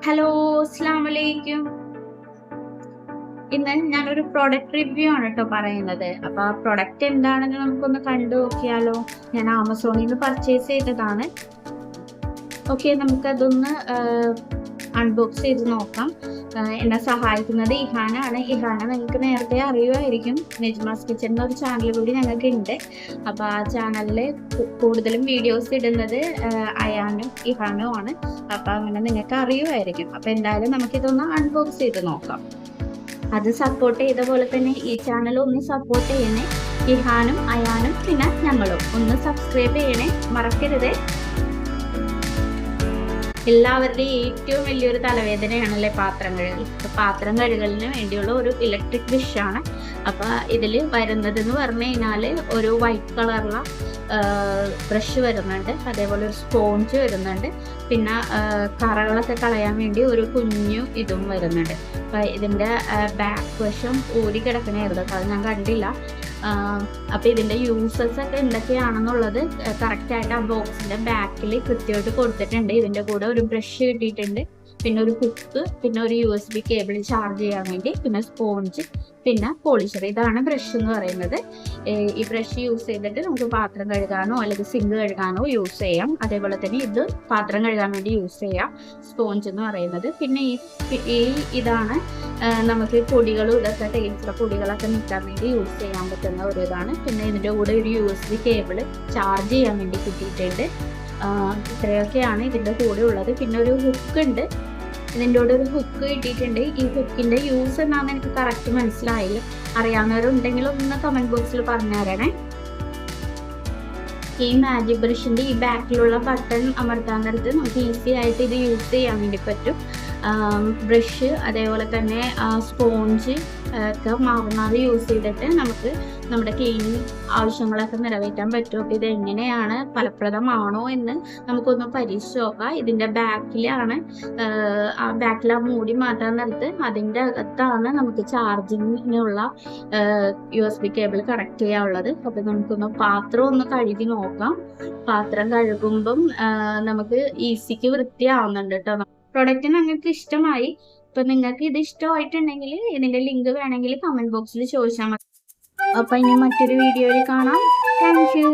Hello, അസ്സലാമു അലൈക്കും. ഇന്ന് ഞാനൊരു പ്രൊഡക്റ്റ് റിവ്യൂ ആണ് കേട്ടോ പറയുന്നത്. അപ്പൊ ആ പ്രൊഡക്റ്റ് എന്താണെന്ന് നമുക്കൊന്ന് കണ്ടു നോക്കിയാലോ. ഞാൻ ആമസോണിൽ നിന്ന് പർച്ചേസ് ചെയ്തതാണ്. ഓക്കെ, നമുക്കതൊന്ന് അൺബോക്സ് ചെയ്ത് നോക്കാം. എന്നെ സഹായിക്കുന്നത് ഇഹാനാണ്. ഇഹാന നിങ്ങൾക്ക് നേരത്തെ അറിയുമായിരിക്കും. നെജ്മാസ് കിച്ചൺ എന്നൊരു ചാനൽ കൂടി ഞങ്ങൾക്ക് ഉണ്ട്. അപ്പോൾ ആ ചാനലിൽ കൂടുതലും വീഡിയോസ് ഇടുന്നത് അയാനും ഇഹാനും ആണ്. അപ്പോൾ അങ്ങനെ നിങ്ങൾക്ക് അറിയുമായിരിക്കും. അപ്പോൾ എന്തായാലും നമുക്കിതൊന്ന് അൺബോക്സ് ചെയ്ത് നോക്കാം. അത് സപ്പോർട്ട് ചെയ്ത പോലെ തന്നെ ഈ ചാനൽ ഒന്ന് സപ്പോർട്ട് ചെയ്യണേ. ഇഹാനും അയാനും പിന്നെ ഞങ്ങളും ഒന്ന് സബ്സ്ക്രൈബ് ചെയ്യണേ, മറക്കരുത്. എല്ലാവരുടെയും ഏറ്റവും വലിയൊരു തലവേദനയാണല്ലേ പാത്രം കഴുകൽ. പാത്രം കഴുകലിന് വേണ്ടിയുള്ള ഒരു ഇലക്ട്രിക് ഡിഷാണ്. അപ്പൊ ഇതിൽ വരുന്നത് എന്ന് പറഞ്ഞു കഴിഞ്ഞാൽ ഒരു വൈറ്റ് കളറുള്ള ബ്രഷ് വരുന്നുണ്ട്, അതേപോലെ ഒരു സ്പോഞ്ച് വരുന്നുണ്ട്, പിന്നെ കറകളൊക്കെ കളയാൻ വേണ്ടി ഒരു കുഞ്ഞു ഇതും വരുന്നുണ്ട്. അപ്പൊ ഇതിന്റെ ബാക്ക് വശം ഊരി കിടക്കണായിരുന്നു, അത് ഞാൻ കണ്ടില്ല. അപ്പൊ ഇതിന്റെ യൂസസ് ഒക്കെ എന്തൊക്കെയാണെന്നുള്ളത് കറക്റ്റ് ആയിട്ട് ആ ബോക്സിന്റെ ബാക്കിൽ കൃത്യമായിട്ട് കൊടുത്തിട്ടുണ്ട്. ഇതിന്റെ കൂടെ ഒരു ബ്രഷ് കിട്ടിയിട്ടുണ്ട്, പിന്നെ ഒരു ഹുക്ക്, പിന്നെ ഒരു USB കേബിൾ ചാർജ് ചെയ്യാൻ വേണ്ടി, പിന്നെ സ്പോഞ്ച്, പിന്നെ പോളിഷർ. ഇതാണ് ബ്രഷ് എന്ന് പറയുന്നത്. ഈ ബ്രഷ് യൂസ് ചെയ്തിട്ട് നമുക്ക് പാത്രം കഴുകാനോ അല്ലെങ്കിൽ സിങ്ക് കഴുകാനോ യൂസ് ചെയ്യാം. അതേപോലെ തന്നെ ഇത് പാത്രം കഴുകാൻ വേണ്ടി യൂസ് ചെയ്യാം, സ്പോഞ്ച് എന്ന് പറയുന്നത്. പിന്നെ ഇതാണ് നമുക്ക് പൊടികളും ഇതൊക്കെ ടൈൽസിലെ പൊടികളൊക്കെ നീക്കാൻ വേണ്ടി യൂസ് ചെയ്യാൻ പറ്റുന്ന ഒരു ഇതാണ്. പിന്നെ ഇതിൻ്റെ കൂടെ ഒരു USB കേബിൾ ചാർജ് ചെയ്യാൻ വേണ്ടി കിട്ടിയിട്ടുണ്ട്. ഇത്രയൊക്കെയാണ് ഇതിൻ്റെ കൂടെ ഉള്ളത്. പിന്നെ ഒരു ഹുക്ക് ഉണ്ട്, ഇതിൻ്റെ കൂടെ ഒരു ഹുക്ക് കിട്ടിയിട്ടുണ്ട്. ഈ ഹുക്കിൻ്റെ യൂസ് എന്താണെന്ന് എനിക്ക് കറക്റ്റ് മനസ്സിലായില്ല. അറിയാവുന്നവരുണ്ടെങ്കിൽ ഒന്ന് കമൻറ്റ് ബോക്സിൽ പറഞ്ഞു തരണേ. ഈ മാജിക് ബ്രഷിൻ്റെ ഈ ബാക്കിലുള്ള ബട്ടൺ അമർത്താൻ നേരത്ത് നമുക്ക് ഈസി ആയിട്ട് ഇത് യൂസ് ചെയ്യാൻ വേണ്ടി പറ്റും. ബ്രഷ് അതേപോലെ തന്നെ സ്പോഞ്ച് ഒക്കെ മാറി യൂസ് ചെയ്തിട്ട് നമുക്ക് നമ്മുടെ ക്ലീനിങ് ആവശ്യങ്ങളൊക്കെ നിറവേറ്റാൻ പറ്റും. അപ്പോൾ ഇത് എങ്ങനെയാണ്, ഫലപ്രദമാണോ എന്ന് നമുക്കൊന്ന് പരീക്ഷിച്ച് നോക്കാം. ഇതിൻ്റെ ബാക്കിലാണ് ആ ബാക്കിൽ ആ മൂടി മാറ്റാൻ നേരത്ത് അതിൻ്റെ അകത്താണ് നമുക്ക് ചാർജിങ്ങിനുള്ള USB കേബിൾ കണക്ട് ചെയ്യാനുള്ളത്. അപ്പോൾ നമുക്കൊന്ന് പാത്രം ഒന്ന് കഴുകി നോക്കാം. പാത്രം കഴുകുമ്പം നമുക്ക് ഈസിക്ക് വൃത്തിയാവുന്നുണ്ട് കേട്ടോ. പ്രൊഡക്റ്റ് നിങ്ങൾക്ക് ഇഷ്ടമായി. ഇപ്പൊ നിങ്ങൾക്ക് ഇത് ഇഷ്ടമായിട്ടുണ്ടെങ്കിൽ ഇതിന്റെ ലിങ്ക് വേണമെങ്കിൽ കമന്റ് ബോക്സിൽ ചോദിച്ചാൽ മതി. അപ്പൊ ഇനി മറ്റൊരു വീഡിയോയിൽ കാണാം. Thank you.